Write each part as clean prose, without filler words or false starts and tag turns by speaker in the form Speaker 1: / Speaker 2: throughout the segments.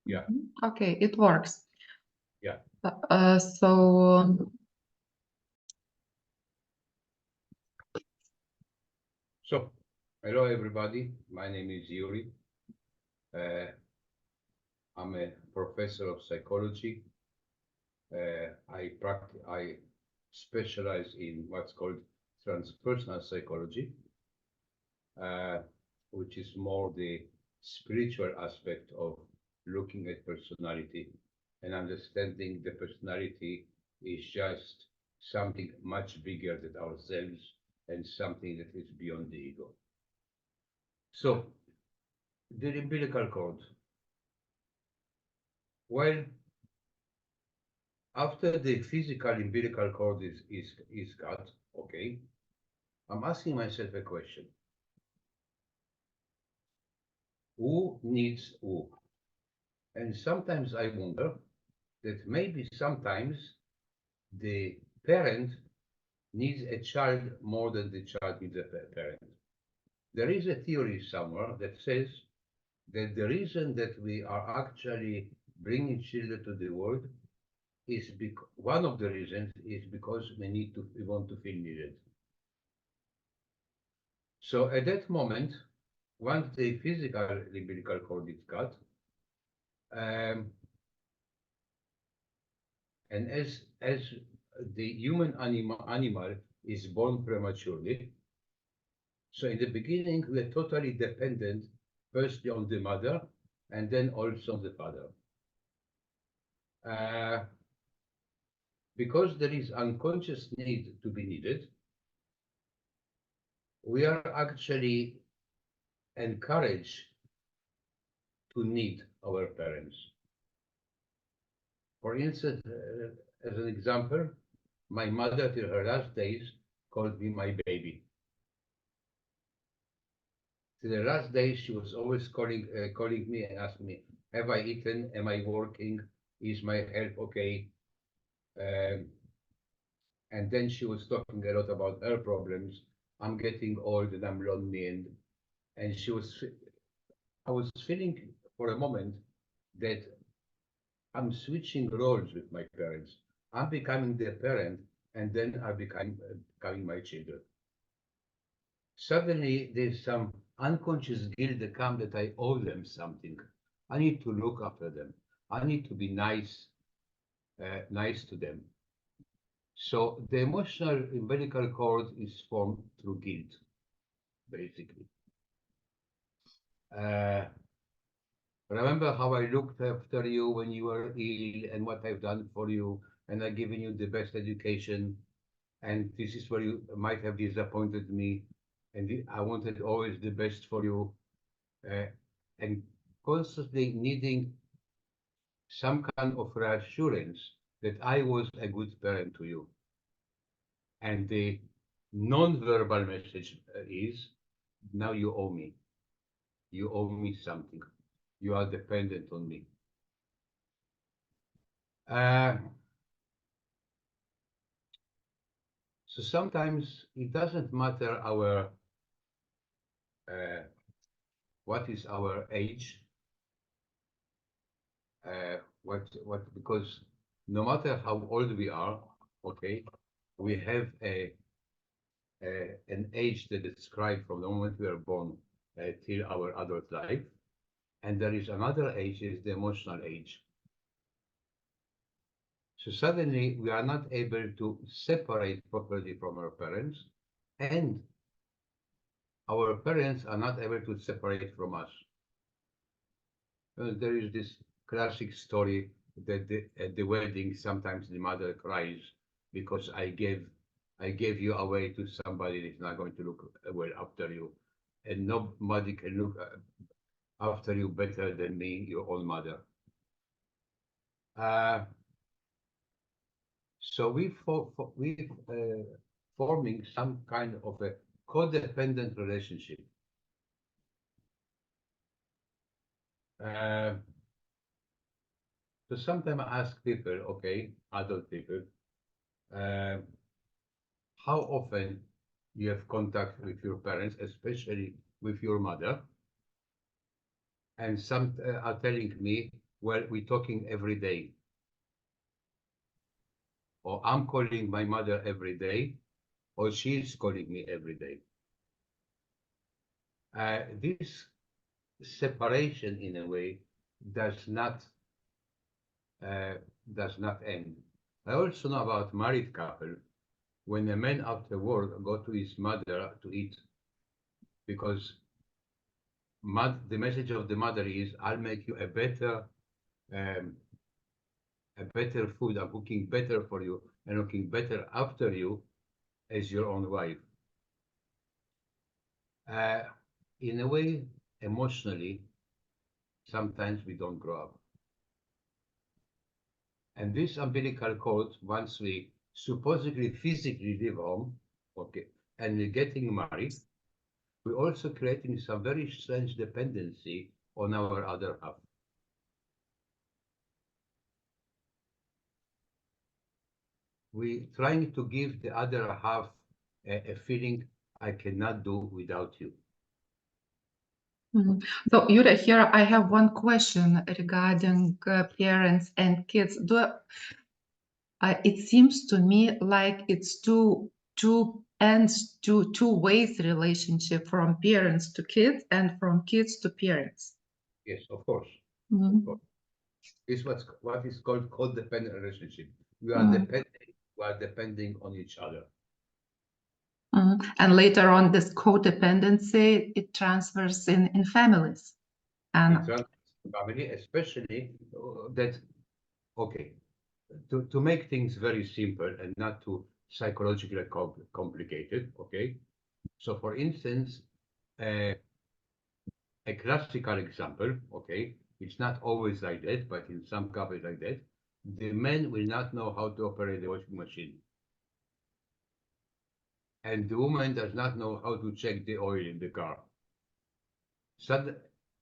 Speaker 1: Yeah.
Speaker 2: Okay, it works.
Speaker 1: Yeah.
Speaker 2: So
Speaker 1: So, hello everybody. My name is Jure. I'm a professor of psychology. I specialize in what's called transpersonal psychology, uh, which is more the spiritual aspect of looking at personality and understanding the personality is just something much bigger than ourselves and something that is beyond the ego. So, the umbilical cord. Well, after the physical umbilical cord is cut, okay, I'm asking myself a question. Who needs who? And sometimes I wonder that maybe sometimes the parent needs a child more than the child needs a parent. There is a theory somewhere that says that the reason that we are actually bringing children to the world is one of the reasons is because we want to feel needed. So at that moment, once the physical umbilical cord is cut, um, and as the human animal is born prematurely, so in the beginning we are totally dependent, firstly on the mother, and then also on the father. Uh, because there is unconscious need to be needed, we are actually encouraged to need our parents. For instance, as an example, my mother till her last days called me my baby. Till the last days, she was always calling me and asking me, "Have I eaten? Am I working? Is my health okay?" Um, and then she was talking a lot about her problems. I'm getting old and I'm lonely, and I was feeling for a moment that I'm switching roles with my parents. I'm becoming their parent, and then I becoming my children. Suddenly, there's some unconscious guilt that comes that I owe them something. I need to look after them. I need to be nice to them. So the emotional umbilical cord is formed through guilt, basically. Uh, Remember how I looked after you when you were ill and what I've done for you, and I've given you the best education, and this is where you might have disappointed me, and I wanted always the best for you, uh, and constantly needing some kind of reassurance that I was a good parent to you. And the non-verbal message is, now you owe me. You owe me something. You are dependent on me. Uh, so sometimes it doesn't matter uh, what is our age, because no matter how old we are, okay, we have an age that is described from the moment we are born till our adult life, and there is another age, is the emotional age. So suddenly we are not able to separate properly from our parents, and our parents are not able to separate from us. There is this classic story that at the wedding sometimes the mother cries because I gave you away to somebody that's not going to look well after you, and nobody can look after you better than me, your own mother. Uh, so we forming some kind of a codependent relationship. Uh, so sometimes I ask people, okay, adult people, uh, how often you have contact with your parents, especially with your mother, and some are telling me well, we're talking every day, or I'm calling my mother every day, or she's calling me every day. This separation, in a way, does not uh, does not end. I also know about married couple when a man after work go to his mother to eat because the message of the mother is, I'll make you um, a better food, I'm cooking better for you and looking better after you as your own wife. Uh, in a way, emotionally, sometimes we don't grow up. And this umbilical cord, once we supposedly physically leave home, okay, and we're getting married, we're also creating some very strange dependency on our other half. We're trying to give the other half a feeling I cannot do without you.
Speaker 2: Mhm. So, Jure, here I have one question regarding parents and kids. It seems to me like it's two ends, two ways relationship from parents to kids and from kids to parents.
Speaker 1: Yes, of course.
Speaker 2: Mhm.
Speaker 1: Of course. It's what is called codependent relationship.
Speaker 2: Mhm.
Speaker 1: We are depending on each other.
Speaker 2: Mhm. And later on, this codependency, it transfers in families. And
Speaker 1: It's not family, especially that, okay, to make things very simple and not too psychologically complicated, okay? So for instance, uh, a classical example, okay, it's not always like that, but in some cases like that, the man will not know how to operate the washing machine. And the woman does not know how to check the oil in the car.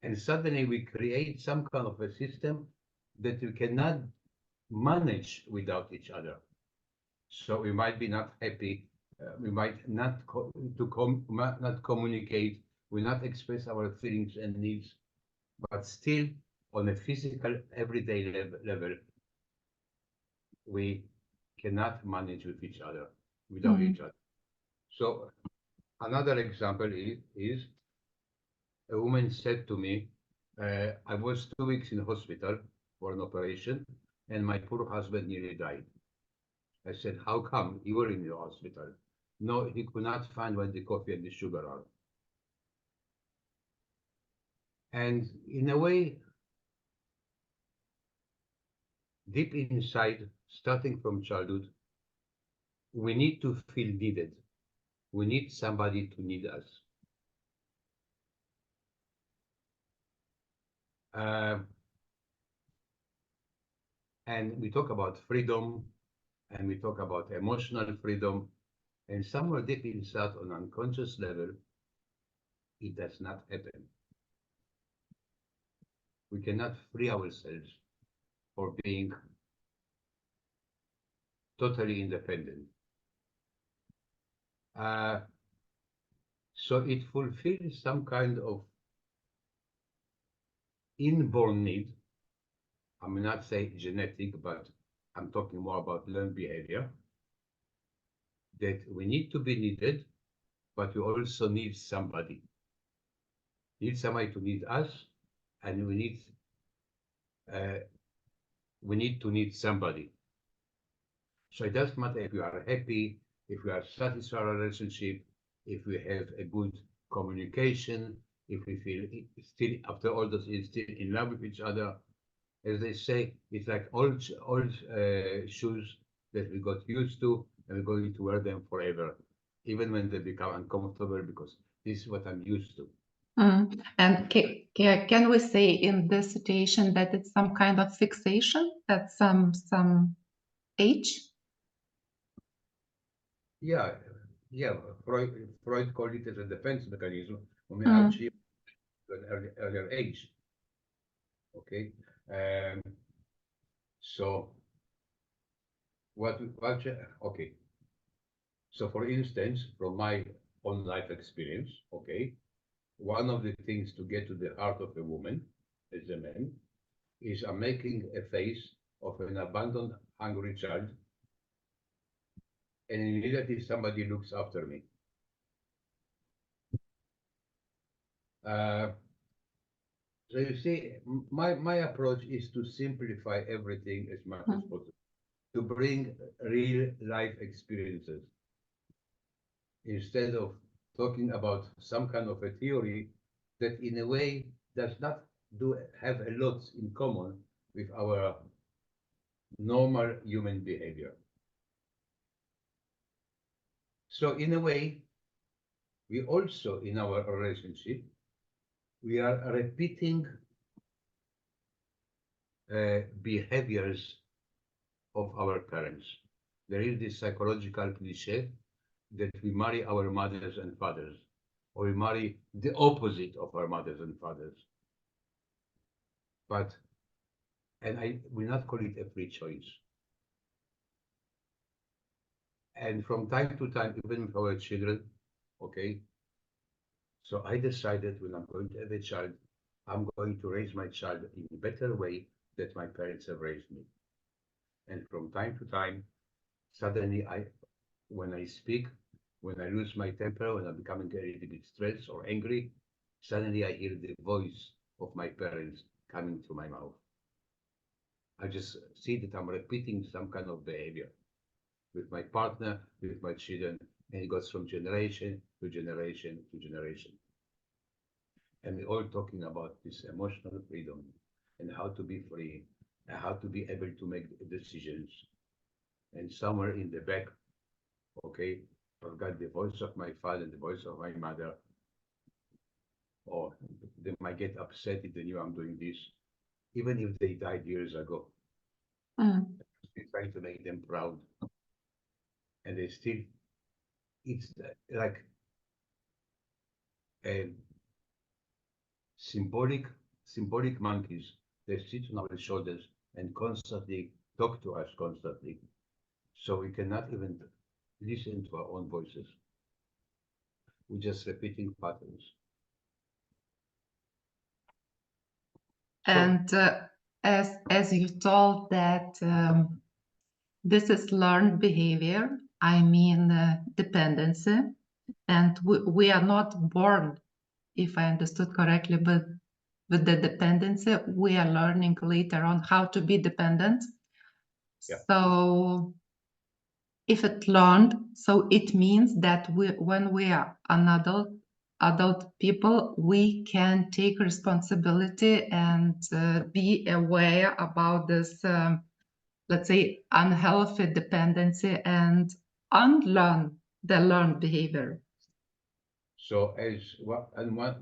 Speaker 1: And suddenly we create some kind of a system that we cannot manage without each other. So we might be not happy, we might not not communicate, we not express our feelings and needs, but still on a physical everyday level, we cannot manage with each other, without
Speaker 2: Mhm.
Speaker 1: each other. So another example is a woman said to me, I was 2 weeks in hospital for an operation and my poor husband nearly died. I said, how come? You were in the hospital. No, he could not find where the coffee and the sugar are. And in a way, deep inside, starting from childhood, we need to feel needed. We need somebody to need us. Uh, and we talk about freedom and we talk about emotional freedom. And somewhere deep inside, on unconscious level, it does not happen. We cannot free ourselves for being totally independent. Uh, so it fulfills some kind of inborn need. I may not say genetic, but I'm talking more about learned behavior, that we need to be needed, but we also need somebody. Need somebody to need us, and uh, we need to need somebody. So it doesn't matter if we are happy, if we are satisfied in our relationship, if we have a good communication, if we feel still after all those years still in love with each other. As they say, it's like old shoes that we got used to, and we're going to wear them forever, even when they become uncomfortable, because this is what I'm used to.
Speaker 2: And can we say in this situation that it's some kind of fixation at some age?
Speaker 1: Yeah, yeah. Freud called it as a defense mechanism when we
Speaker 2: Mm.
Speaker 1: achieve an earlier age. Okay, um, so okay. So for instance, from my own life experience, okay, one of the things to get to the heart of a woman as a man is I'm making a face of an abandoned, hungry child, and immediately somebody looks after me. So you see, my approach is to simplify everything as much as possible, to bring real life experiences instead of talking about some kind of a theory that in a way does not have a lot in common with our normal human behavior. So in a way, we also in our relationship, we are repeating behaviors of our parents. There is this psychological cliche that we marry our mothers and fathers, or we marry the opposite of our mothers and fathers. But, and I will not call it a free choice. And from time to time, even with our children, okay, so I decided when I'm going to have a child, I'm going to raise my child in a better way that my parents have raised me. And from time to time, suddenly when I speak, when I lose my temper, when I'm becoming a little bit stressed or angry, suddenly I hear the voice of my parents coming through my mouth. I just see that I'm repeating some kind of behavior with my partner, with my children, and it goes from generation to generation to generation. And we're all talking about this emotional freedom and how to be free and how to be able to make decisions. And somewhere in the back, okay, I've got the voice of my father, the voice of my mother, or they might get upset if they knew I'm doing this, even if they died years ago. We're trying to make them proud. And they still, it's like a symbolic monkeys. They sit on our shoulders and constantly talk to us constantly. So we cannot even listen to our own voices. We're just repeating patterns.
Speaker 2: And as you told that this is learned behavior, I mean dependency, and we are not born, if I understood correctly, but with the dependency, we are learning later on how to be dependent.
Speaker 1: Yeah.
Speaker 2: So if it learned, so it means that when we are an adult people, we can take responsibility and be aware about this, let's say, unhealthy dependency and unlearn the learned behavior.
Speaker 1: So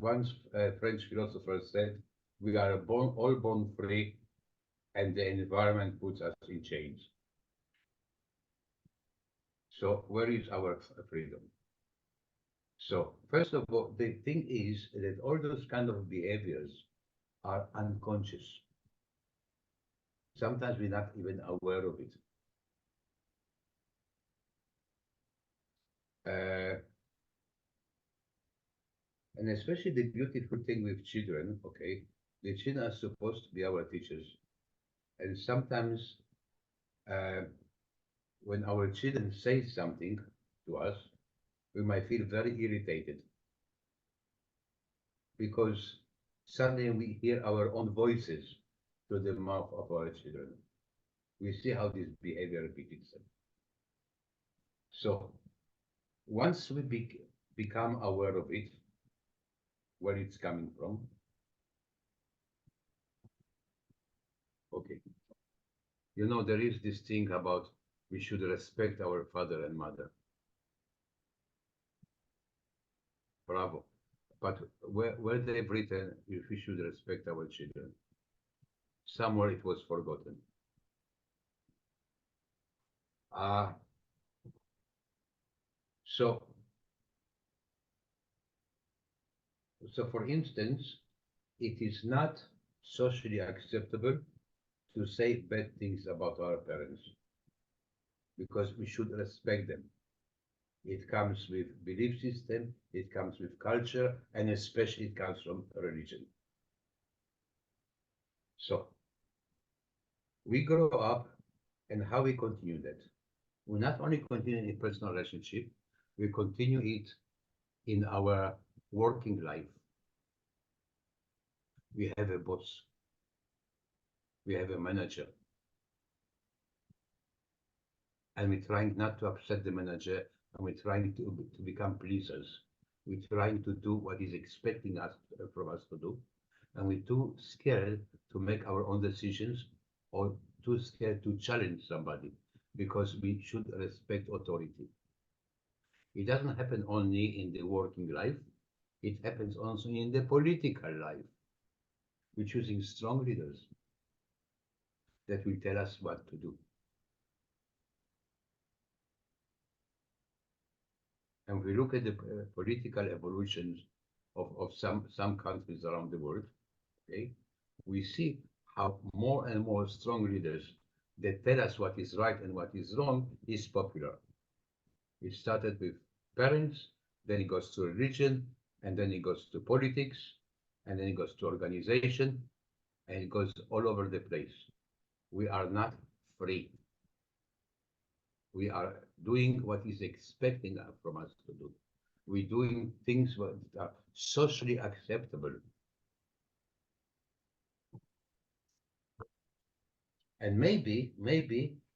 Speaker 1: once French philosopher said, we are all born free and the environment puts us in chains. So where is our freedom? So first of all, the thing is that all those kind of behaviors are unconscious. Sometimes we're not even aware of it. And especially the beautiful thing with children, okay, the children are supposed to be our teachers. And sometimes when our children say something to us, we might feel very irritated because suddenly we hear our own voices through the mouth of our children. We see how this behavior repeats itself. So once we become aware of it, where it's coming from, okay. You know, there is this thing about we should respect our father and mother. Bravo. But where they've written if we should respect our children, somewhere it was forgotten. So for instance, it is not socially acceptable to say bad things about our parents because we should respect them. It comes with belief system, it comes with culture, and especially it comes from religion. So We grow up, and how we continue that. We not only continue in personal relationship, we continue it in our working life. We have a boss, we have a manager, and we're trying not to upset the manager, and we're trying to become pleasers. We're trying to do what he's expecting us from us to do, and we're too scared to make our own decisions or too scared to challenge somebody because we should respect authority. It doesn't happen only in the working life, it happens also in the political life. We're choosing strong leaders that will tell us what to do. And we look at the political evolutions of some countries around the world, okay, we see how more and more strong leaders that tell us what is right and what is wrong is popular. It started with parents, then it goes to religion, and then it goes to politics, and then it goes to organization, and it goes all over the place. We are not free. We are doing what is expecting from us to do. We're doing things that are socially acceptable. And maybe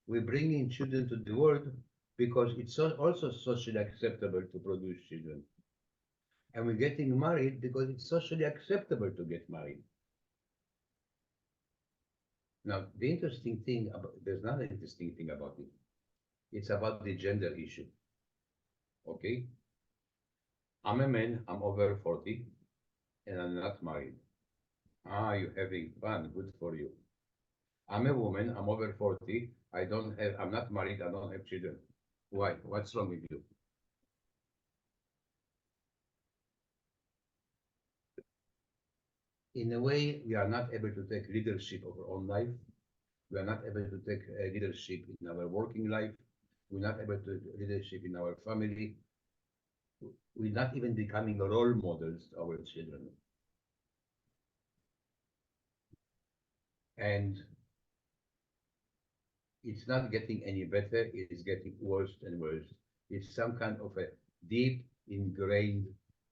Speaker 1: we're bringing children to the world because it's also socially acceptable to produce children. And we're getting married because it's socially acceptable to get married. Now, the interesting thing there's not an interesting thing about it. It's about the gender issue. Okay? I'm a man, I'm over 40, and I'm not married. Ah, you're having fun, good for you. I'm a woman, I'm over 40, I'm not married, I don't have children. Why? What's wrong with you? In a way, we are not able to take leadership of our own life. We are not able to take leadership in our working life. We're not able to take leadership in our family. We're not even becoming role models to our children. And it's not getting any better, it's getting worse and worse. It's some kind of a deep ingrained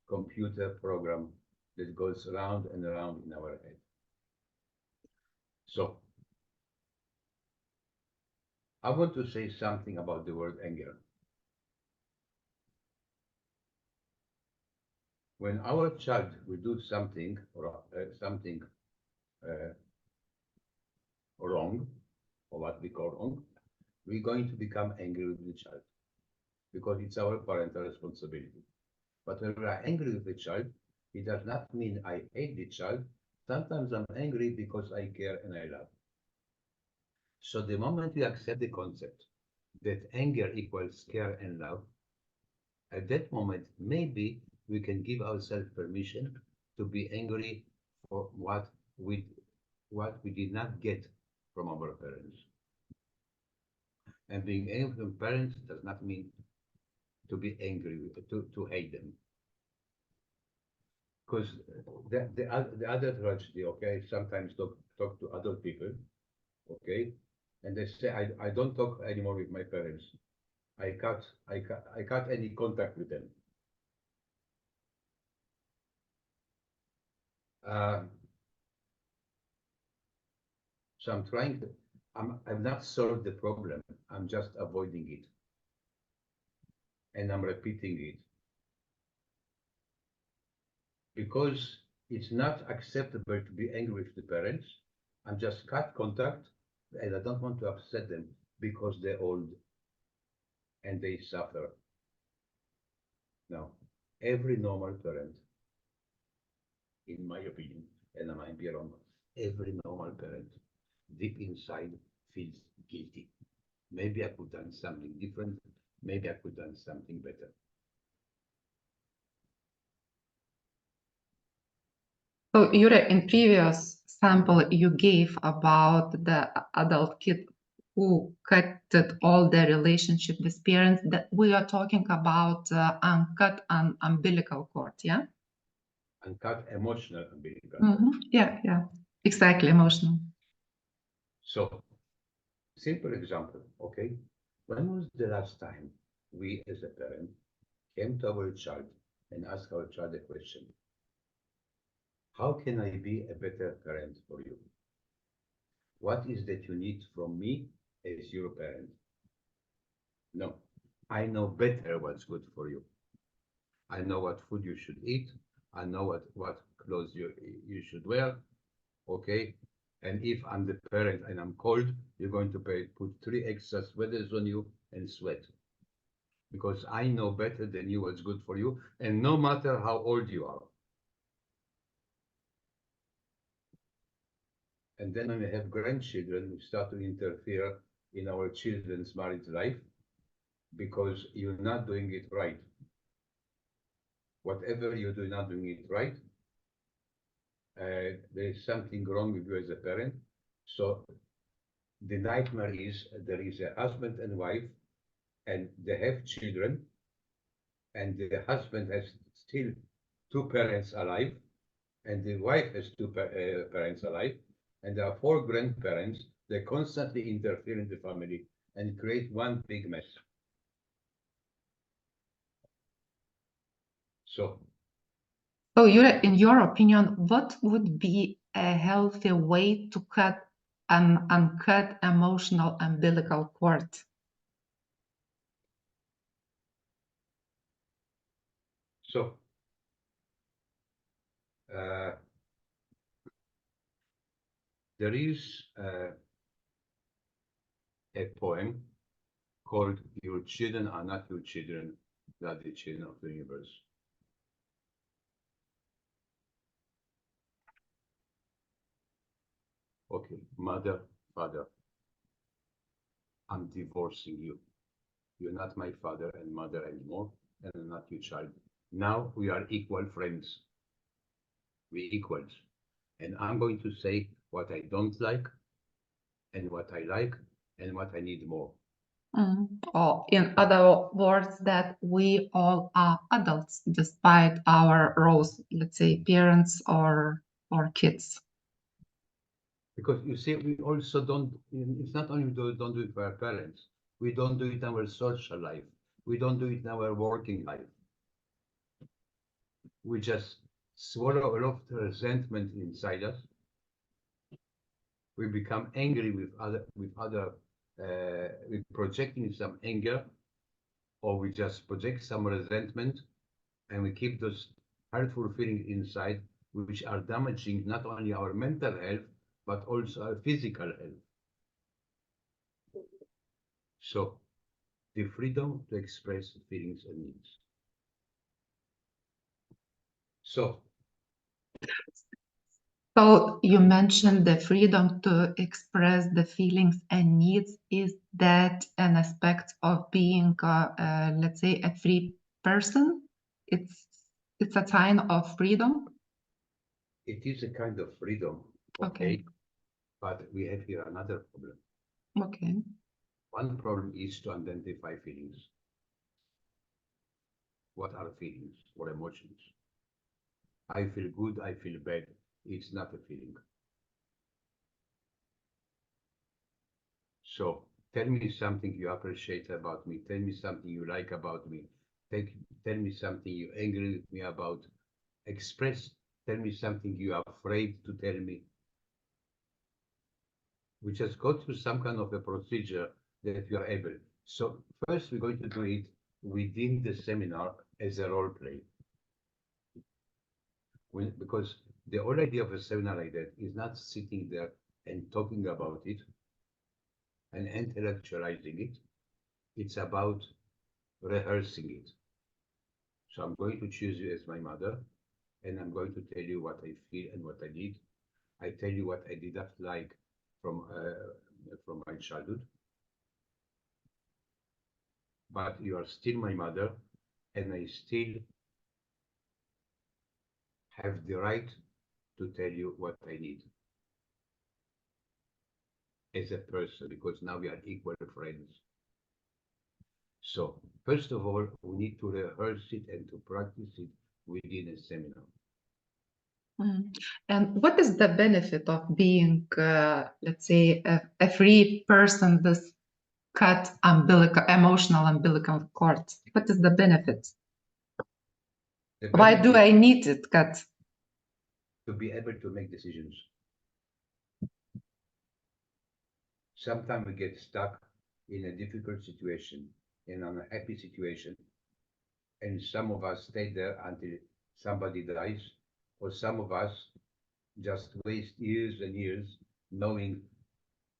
Speaker 1: computer program that goes around and around in our head. So, I want to say something about the word anger. When our child will do something or something wrong, or what we call wrong, we're going to become angry with the child because it's our parental responsibility. But when we are angry with the child, it does not mean I hate the child. Sometimes I'm angry because I care and I love. So the moment we accept the concept that anger equals care and love, at that moment, maybe we can give ourselves permission to be angry for what we did not get from our parents. And being angry from parents does not mean to be angry with, to hate them. Because the other tragedy, okay, sometimes talk to other people, okay, and they say I don't talk anymore with my parents. I cut any contact with them. So I'm trying to, I've not solved the problem. I'm just avoiding it. And I'm repeating it. Because it's not acceptable to be angry with the parents. I'm just cut contact and I don't want to upset them because they're old and they suffer. Now, every normal parent, in my opinion, and I might be wrong, every normal parent deep inside feels guilty. Maybe I could have done something different. Maybe I could have done something better.
Speaker 2: So, Jure, in previous sample you gave about the adult kid who cut all their relationship with parents, that we are talking about uncut umbilical cord, yeah?
Speaker 1: Uncut emotional umbilical cord.
Speaker 2: Mm-hmm. Yeah, exactly, emotional.
Speaker 1: So Simple example, okay? When was the last time we as a parent came to our child and asked our child a question? How can I be a better parent for you? What is that you need from me as your parent? No, I know better what's good for you. I know what food you should eat. I know what clothes you should wear. Okay. And if I'm the parent and I'm cold, you're going to put 3 extra sweaters on you and sweat. Because I know better than you what's good for you. And no matter how old you are. And then when we have grandchildren, we start to interfere in our children's married life because you're not doing it right. Whatever you do not doing it right, there is something wrong with you as a parent. So the nightmare is there is a husband and wife, and they have children, and the husband has still two parents alive, and the wife has two parents alive, and there are four grandparents. They constantly interfere in the family and create one big mess. So
Speaker 2: So, Jure, in your opinion, what would be a healthy way to cut an uncut emotional umbilical cord?
Speaker 1: So uh, there is a poem called "Your children are not your children; they are the children of the universe." Okay, mother, father, I'm divorcing you. You're not my father and mother anymore, and I'm not your child. Now we are equal friends. We equals. And I'm going to say what I don't like and what I like and what I need more.
Speaker 2: Or in other words, that we all are adults despite our roles, let's say parents or kids.
Speaker 1: Because you see, we also don't, it's not only don't do it for our parents, we don't do it in our social life, we don't do it in our working life. We just swallow a lot of resentment inside us. We become angry with other, we're projecting some anger, or we just project some resentment, and we keep those hurtful feelings inside, which are damaging not only our mental health, but also our physical health. So, the freedom to express feelings and needs. So
Speaker 2: you mentioned the freedom to express the feelings and needs. Is that an aspect of being, let's say, a free person? It's a sign of freedom.
Speaker 1: it is a kind of freedom, okay? But we have here another problem.
Speaker 2: Okay.
Speaker 1: One problem is to identify feelings. What are feelings or emotions? I feel good, I feel bad. It's not a feeling. So tell me something you appreciate about me. Tell me something you like about me. Tell me something you're angry with me about. Express. Tell me something you're afraid to tell me. We just go through some kind of a procedure that you are able. So first we're going to do it within the seminar as a role play. Because the whole idea of a seminar like that is not sitting there and talking about it and intellectualizing it. It's about rehearsing it. So I'm going to choose you as my mother, and I'm going to tell you what I feel and what I need. I tell you what I did not like from my childhood, but you are still my mother, and I still have the right to tell you what I need as a person, because now we are equal friends. So first of all, we need to rehearse it and to practice it within a seminar.
Speaker 2: And what is the benefit of being, let's say, a free person with cut emotional umbilical cord? What is the benefit? Why do I need it cut?
Speaker 1: To be able to make decisions. Sometimes we get stuck in a difficult situation, in an unhappy situation, and some of us stay there until somebody dies, or some of us just waste years and years knowing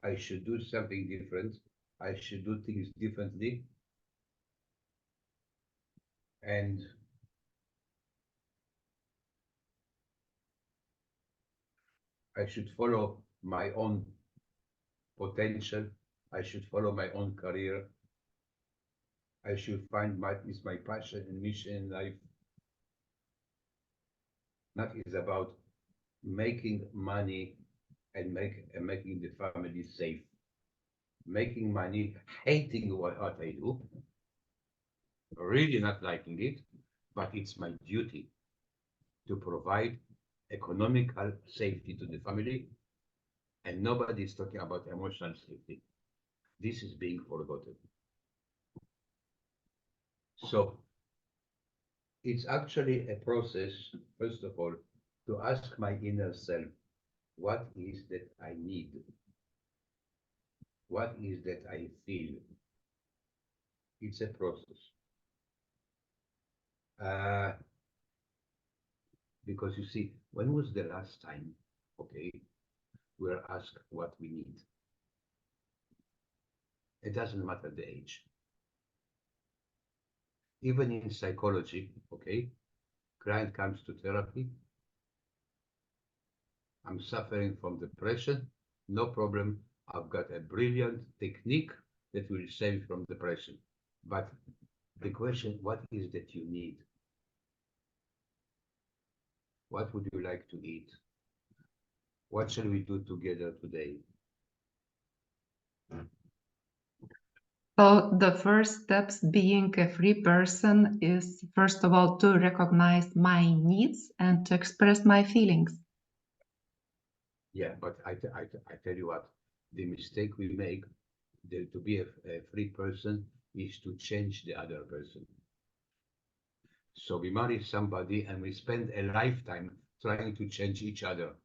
Speaker 1: I should do something different, I should do things differently, and I should follow my own potential, I should follow my own career, I should find my passion and mission in life. That is about making money and making the family safe. Making money, hating what I do, really not liking it, but it's my duty to provide economical safety to the family, and nobody is talking about emotional safety. This is being forgotten. So it's actually a process, first of all, to ask my inner self, what is that I need? What is that I feel? It's a process. Because you see, when was the last time, okay, we were asked what we need? It doesn't matter the age. Even in psychology, okay, client comes to therapy, I'm suffering from depression, no problem, I've got a brilliant technique that will save from depression. But the question, what is that you need? What would you like to eat? What shall we do together today?
Speaker 2: So the first steps being a free person is, first of all, to recognize my needs and to express my feelings.
Speaker 1: Yeah, but I tell you what, the mistake we make to be a free person is to change the other person. So we marry somebody and we spend a lifetime trying to change each other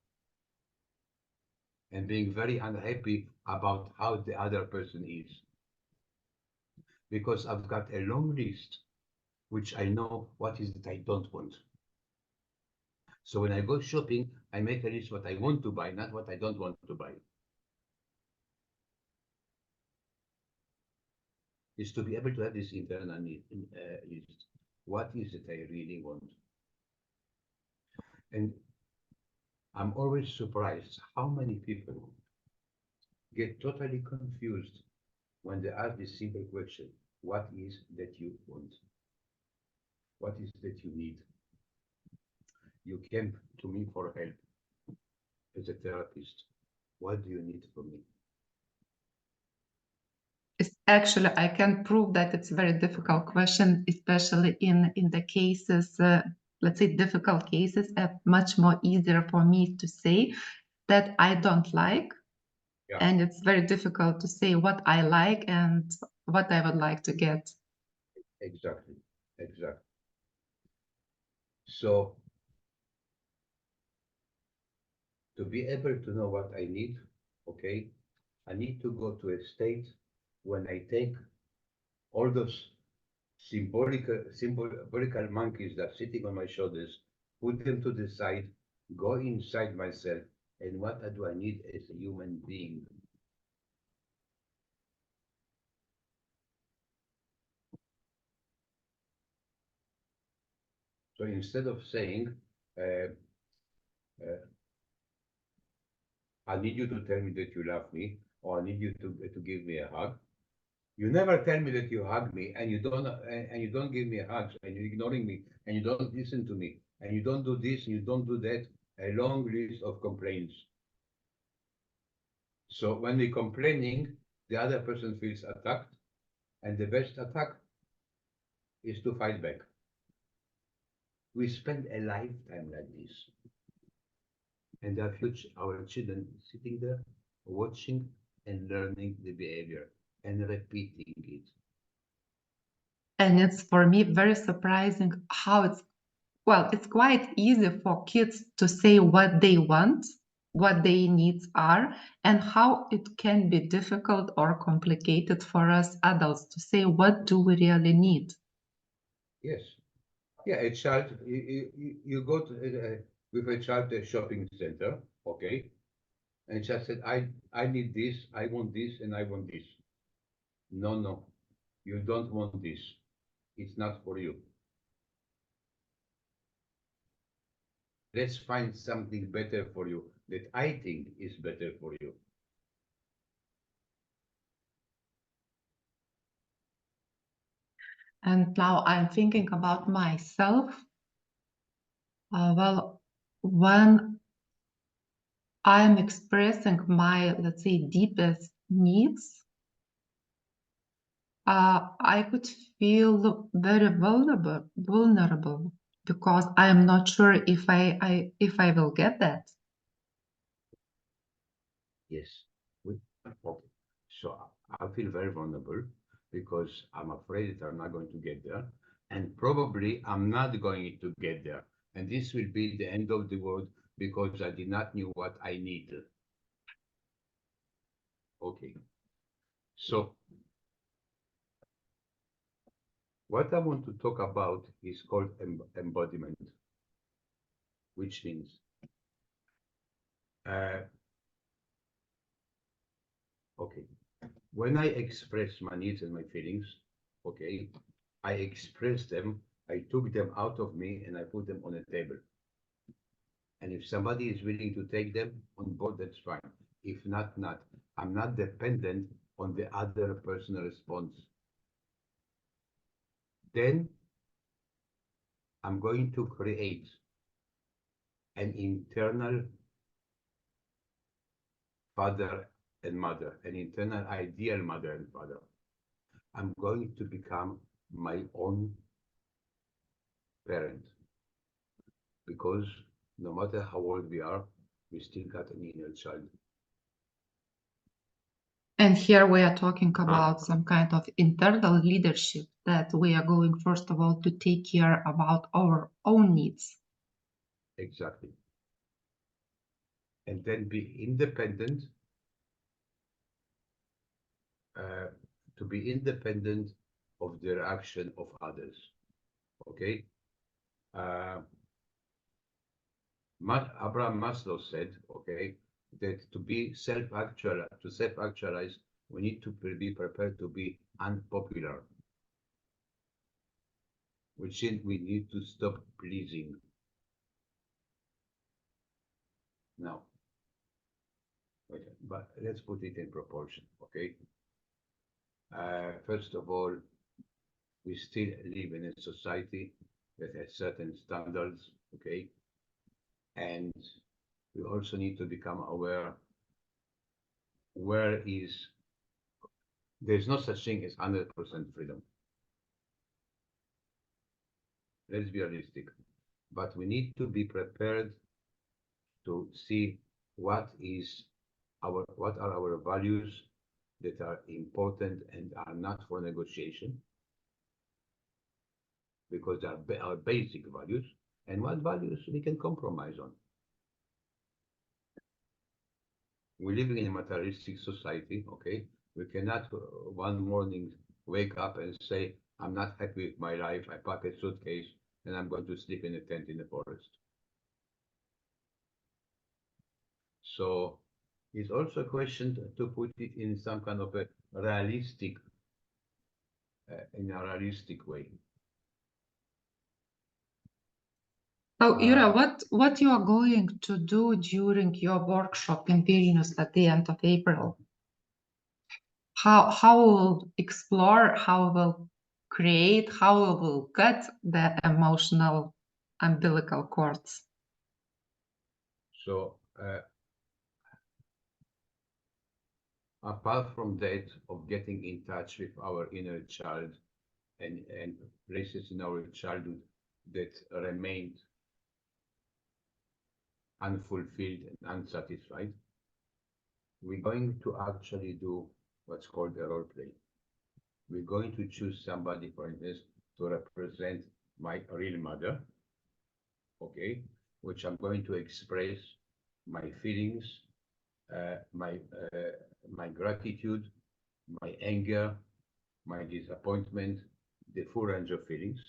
Speaker 1: and being very unhappy about how the other person is. Because I've got a long list, which I know what is that I don't want. So when I go shopping, I make a list what I want to buy, not what I don't want to buy. Is to be able to have this internal list. What is it I really want? And I'm always surprised how many people get totally confused when they ask this simple question, what is that you want? What is that you need? You came to me for help as a therapist. What do you need from me?
Speaker 2: It's actually, I can prove that it's a very difficult question, especially in the cases, let's say difficult cases, much more easier for me to say that I don't like. Yeah. And it's very difficult to say what I like and what I would like to get.
Speaker 1: Exactly. So to be able to know what I need, okay, I need to go to a state when I take all those symbolical monkeys that are sitting on my shoulders, put them to the side, go inside myself, and what do I need as a human being? So instead of saying, I need you to tell me that you love me, or I need you to give me a hug, you never tell me that you hug me, and you don't give me a hug, and you're ignoring me, and you don't listen to me, and you don't do this, and you don't do that. A long list of complaints. So when we're complaining, the other person feels attacked, and the best attack is to fight back. We spend a lifetime like this. And our children sitting there, watching and learning the behavior and repeating it.
Speaker 2: And it's for me very surprising how it's quite easy for kids to say what they want, what their needs are, and how it can be difficult or complicated for us adults to say what do we really need.
Speaker 1: Yes. Yeah, a child, you go to with a child to a shopping center, okay, and child said, I need this, I want this, and I want this. No, no, you don't want this. It's not for you. Let's find something better for you that I think is better for you.
Speaker 2: And now I'm thinking about myself. Well, when I'm expressing my, let's say, deepest needs, I could feel very vulnerable because I'm not sure if I will get that.
Speaker 1: Yes. Okay. So I feel very vulnerable because I'm afraid that I'm not going to get there. And probably I'm not going to get there. And this will be the end of the world because I did not knew what I needed. Okay. So what I want to talk about is called embodiment, which means uh, okay, when I express my needs and my feelings, okay, I express them, I took them out of me and I put them on a table. And if somebody is willing to take them on board, that's fine. If not, not. I'm not dependent on the other person's response. Then I'm going to create an internal father and mother, an internal ideal mother and father. I'm going to become my own parent because no matter how old we are, we still got an inner child.
Speaker 2: And here we are talking about some kind of internal leadership that we are going, first of all, to take care about our own needs.
Speaker 1: Exactly. And then be independent, uh, to be independent of the reaction of others. Okay? Uh, Abraham Maslow said, okay, that to be self-actualize, we need to be prepared to be unpopular, which means we need to stop pleasing. Now, okay, but let's put it in proportion, okay? First of all, we still live in a society that has certain standards, okay? And we also need to become aware there's no such thing as 100% freedom. Let's be realistic. But we need to be prepared to see what are our values that are important and are not for negotiation, because they are our basic values, and what values we can compromise on. We're living in a materialistic society, okay? We cannot one morning wake up and say, I'm not happy with my life, I pack a suitcase, and I'm going to sleep in a tent in the forest. So it's also a question to put it in some kind of a realistic, in a realistic way.
Speaker 2: So, Jure, what you are going to do during your workshop in Vilnius at the end of April? How we'll explore, how we'll create, how we'll cut the emotional umbilical cords?
Speaker 1: So apart from that of getting in touch with our inner child and places in our childhood that remained unfulfilled and unsatisfied, we're going to actually do what's called a role play. We're going to choose somebody, for instance, to represent my real mother, okay, which I'm going to express my feelings, my gratitude, my anger, my disappointment, the full range of feelings.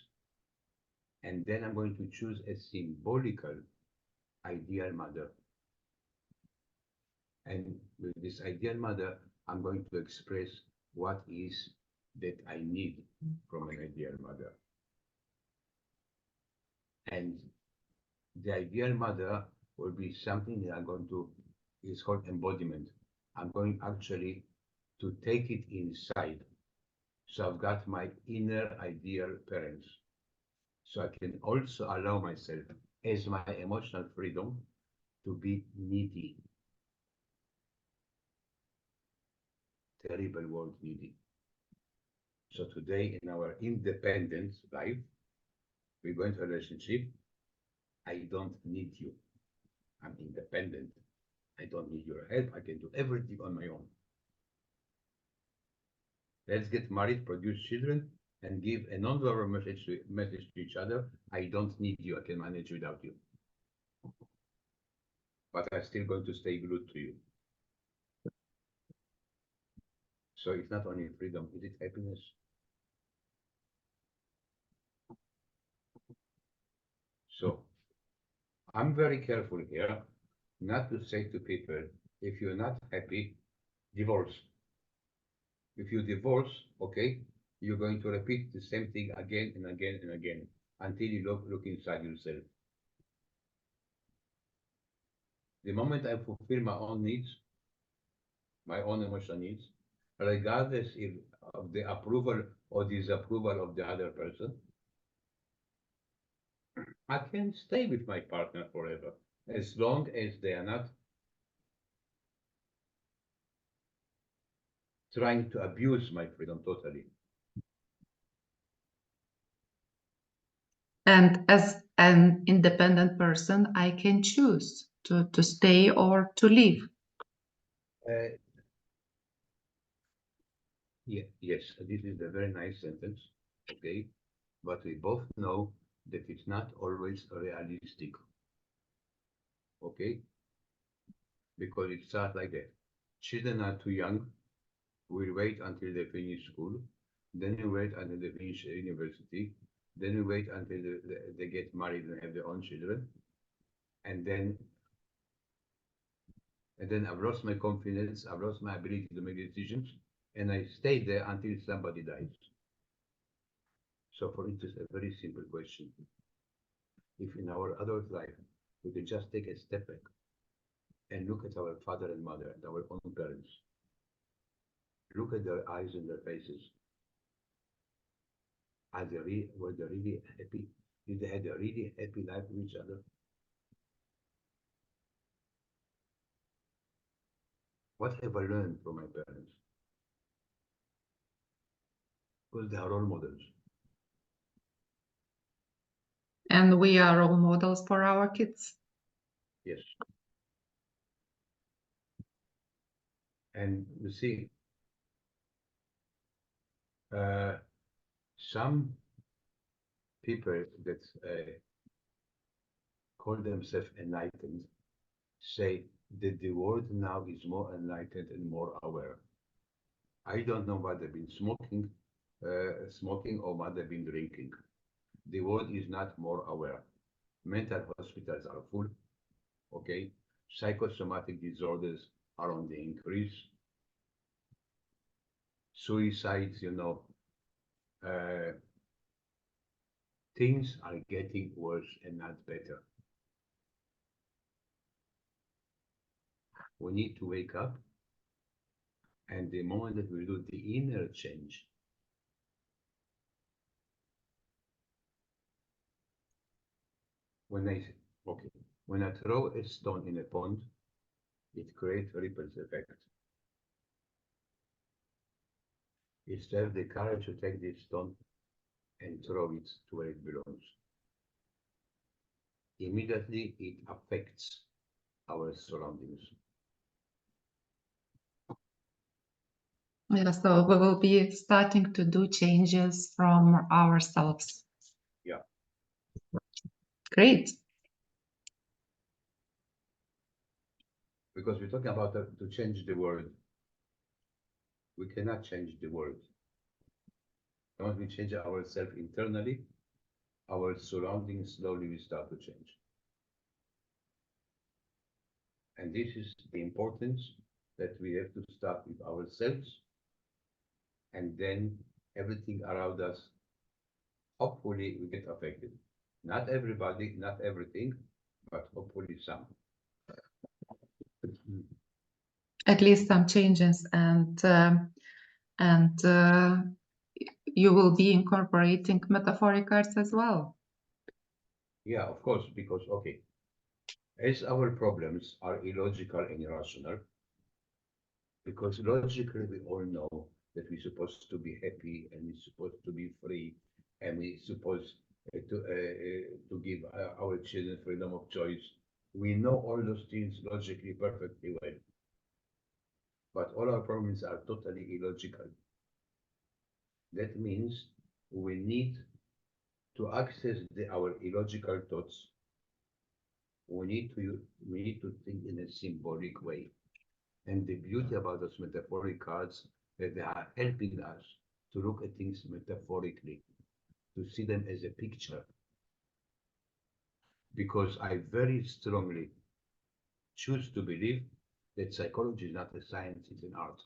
Speaker 1: And then I'm going to choose a symbolical ideal mother. And with this ideal mother, I'm going to express what is that I need from an ideal mother. And the ideal mother will be something that I'm going to, it's called embodiment. I'm going actually to take it inside. So I've got my inner ideal parents. So I can also allow myself, as my emotional freedom, to be needy. Terrible word, needy. So today in our independent life, we go into a relationship. I don't need you. I'm independent. I don't need your help. I can do everything on my own. Let's get married, produce children, and give a non-verbal message to each other. I don't need you. I can manage without you. But I'm still going to stay glued to you. So it's not only freedom, is it happiness? So I'm very careful here not to say to people, if you're not happy, divorce. If you divorce, okay, you're going to repeat the same thing again and again and again until you look inside yourself. The moment I fulfill my own needs, my own emotional needs, regardless of the approval or disapproval of the other person, I can stay with my partner forever, as long as they are not trying to abuse my freedom totally.
Speaker 2: And as an independent person, I can choose to stay or to leave.
Speaker 1: Yes, this is a very nice sentence, okay? But we both know that it's not always realistic, okay? Because it starts like that. Children are too young. We'll wait until they finish school. Then we wait until they finish university. Then we wait until they get married and have their own children. And then I've lost my confidence. I've lost my ability to make decisions. And I stay there until somebody dies. So for instance, a very simple question. If in our adult life, we could just take a step back and look at our father and mother and our own parents, look at their eyes and their faces. Were they really happy? Did they have a really happy life with each other? What have I learned from my parents? Because they are role models.
Speaker 2: And we are role models for our kids.
Speaker 1: Yes. And you see, some people that call themselves enlightened say that the world now is more enlightened and more aware. I don't know what they've been smoking or what they've been drinking. The world is not more aware. Mental hospitals are full, okay? Psychosomatic disorders are on the increase. Suicides, things are getting worse and not better. We need to wake up, and the moment that we do the inner change, when I throw a stone in a pond, it creates ripples effect. It's to have the courage to take this stone and throw it to where it belongs. Immediately it affects our surroundings.
Speaker 2: Yeah, so we will be starting to do changes from ourselves.
Speaker 1: Yeah.
Speaker 2: Great.
Speaker 1: Because we're talking about to change the world. We cannot change the world. Once we change ourselves internally, our surroundings slowly will start to change. And this is the importance that we have to start with ourselves, and then everything around us, hopefully, we get affected. Not everybody, not everything, but hopefully some.
Speaker 2: At least some changes, and you will be incorporating metaphoric cards as well.
Speaker 1: Yeah, of course, because, okay, as our problems are illogical and irrational, because logically we all know that we're supposed to be happy and we're supposed to be free and we're supposed to give our children freedom of choice. We know all those things logically perfectly well, but all our problems are totally illogical. That means we need to access our illogical thoughts. We need to think in a symbolic way. And the beauty about those metaphoric cards that they are helping us to look at things metaphorically, to see them as a picture. Because I very strongly choose to believe that psychology is not a science, it's an art.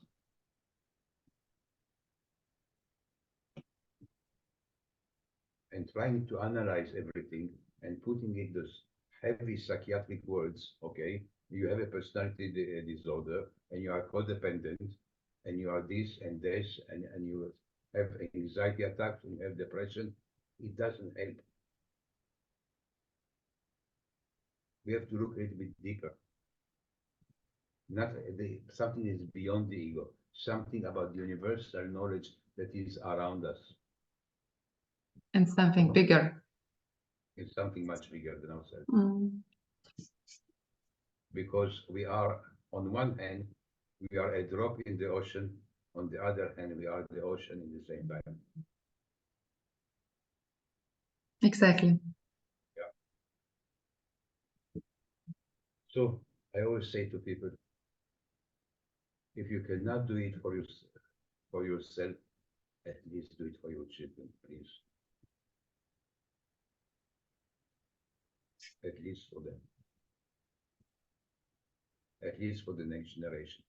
Speaker 1: And trying to analyze everything and putting in those heavy psychiatric words, okay, you have a personality disorder and you are codependent and you are this and this and you have anxiety attacks and you have depression, it doesn't help. We have to look a little bit deeper. Not something is beyond the ego, something about the universal knowledge that is around us.
Speaker 2: And something bigger.
Speaker 1: It's something much bigger than ourselves.
Speaker 2: Mm.
Speaker 1: Because we are, on one hand, we are a drop in the ocean. On the other hand, we are the ocean in the same time.
Speaker 2: Exactly.
Speaker 1: Yeah. So I always say to people, if you cannot do it for yourself, at least do it for your children, please. At least for them. At least for the next generation.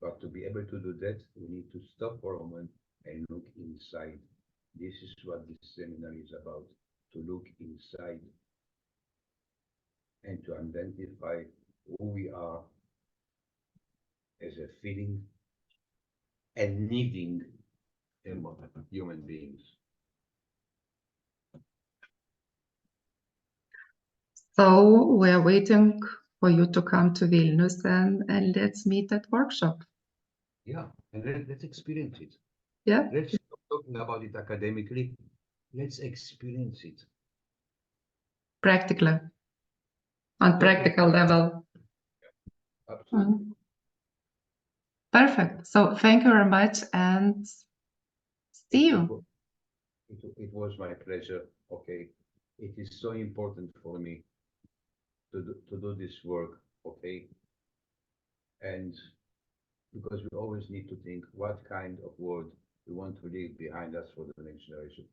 Speaker 1: But to be able to do that, we need to stop for a moment and look inside. This is what this seminar is about, to look inside and to identify who we are as a feeling and needing human beings.
Speaker 2: So we're waiting for you to come to Vilnius and let's meet at workshop.
Speaker 1: Yeah, and let's experience it.
Speaker 2: Yeah.
Speaker 1: Let's stop talking about it academically. Let's experience it.
Speaker 2: Practically. On practical level.
Speaker 1: Absolutely.
Speaker 2: Perfect. So thank you very much and see you.
Speaker 1: It was my pleasure. Okay. It is so important for me to do this work. Okay. And because we always need to think what kind of world we want to leave behind us for the next generation.